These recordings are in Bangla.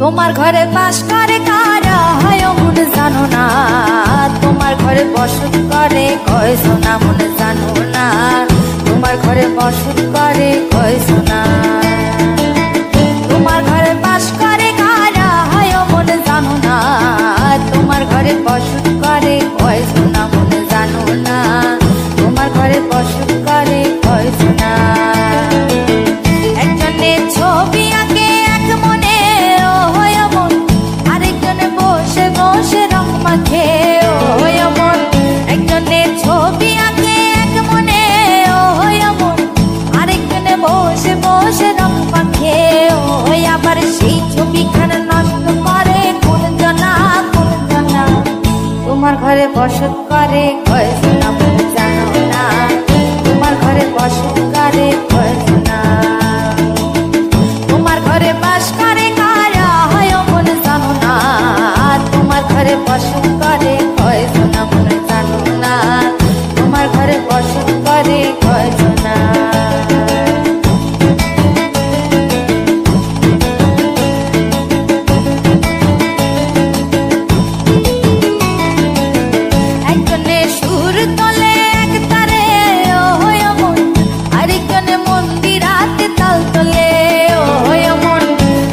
তোমার ঘরে বাস করে কারা হয় মন জানো না, তোমার ঘরে বসত করে কয় সোনা মন জানো না, তোমার ঘরে বসত করে কয় সোনা। তোমার ঘরে বাস করে কারা হয় মন জানো না, তোমার ঘরে বসত করে কয় সোনা মন জানো না, তোমার ঘরে বসত করে কয় সোনা। একজনে ছবি আঁকে এক মনে ও হয় মন, আরেকজনে বসে বসে রং মাখে ও হয় মন। একজনে ছবি আঁকে এক মনে ও হয় মন, আরেকজনে বসে বসে রং মাখে ও হয়। আবার সেই ছবিখানা নষ্ট করে কোন জনা কোন জনা, তোমার ঘরে বসত করে কয় সোনা মন জানো না, তোমার ঘরে বসত করে কয় সোনা। তোমার ঘরে বাস করে কারা হয় মন জানো না, তোমার ঘরে বসত করে কয় সোনা মন জানো না, তোমার ঘরে বসত করে কয় সোনা। একজনে সুর তোলে এক তারে ও হয় মন, আরেকজনে মন্দিরাতে তাল তোলে ও হয় মন।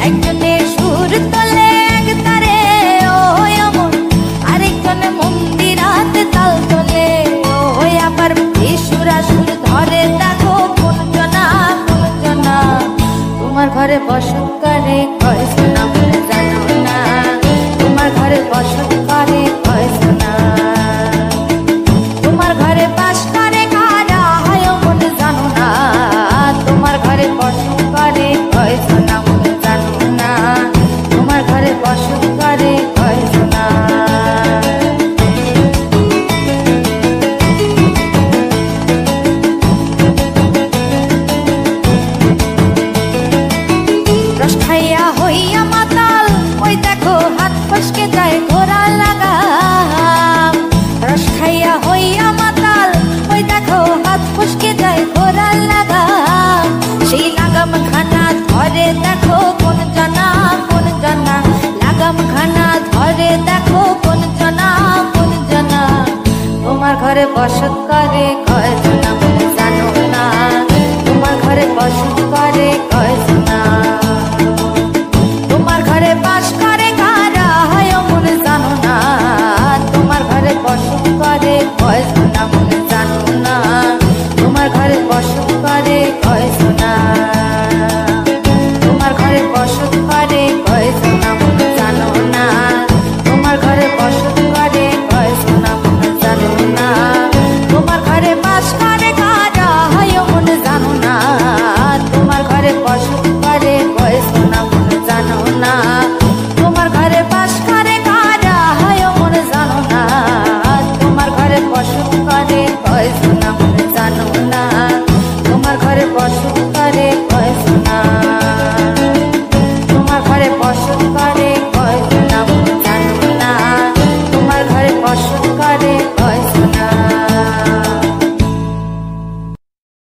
একজনে সুর তোলে এক তারে ও হয় মন, আরেকজনে মন্দিরাতে তাল তোলে ও হয়। আবার বেসুরা সুর ধরে দেখো কোন জনা কোন জনা, তোমার ঘরে বসত করে কয় সোনা মন জানো না, তোমার ঘরে বসত করে কয় সোনা। তোমার ঘরে বাস করে কারা হয় মন জানো না, তোমার ঘরে বসত করে কয় সোনা মন জানো না, তোমার ঘরে বসত করে কয় সোনা। রস খাইয়া হইয়া মাতাল ওই দেখো হাত ফসকে যায় ঘোড়া লাগাম। রস খাইয়া হইয়া মাতাল ওই দেখো হাত ফসকে যায় ঘোড়া লাগাম। সেই লাগাম খানা ধরে দেখো কোন জনা কোন জনা, লাগাম খানা ধরে দেখো কোন জনা কোন জনা। তোমার ঘরে বসত করে কয় সোনা মন জানো না, তোমার ঘরে বসত করে কয় সোনা। তোমার ঘরে বাস করে কারা হয় মন জানো না, তোমার ঘরে বসত করে কয় সোনা মন জানো না, তোমার ঘরে বসত করে কয় সোনা। তোমার ঘরে বসত করে কয় সোনা মন জানো না, তোমার ঘরে বসত করে কয় সোনা মন জানো না। তোমার ঘরে বাস করে কারা হয় মন জানো না, তোমার ঘরে বসত করে কয় সোনা মন জানো না, তোমার ঘরে বাস করে কারা হয় মন জানো না, তোমার ঘরে বসত করে কয় সোনা মন জানো না, তোমার ঘরে বসত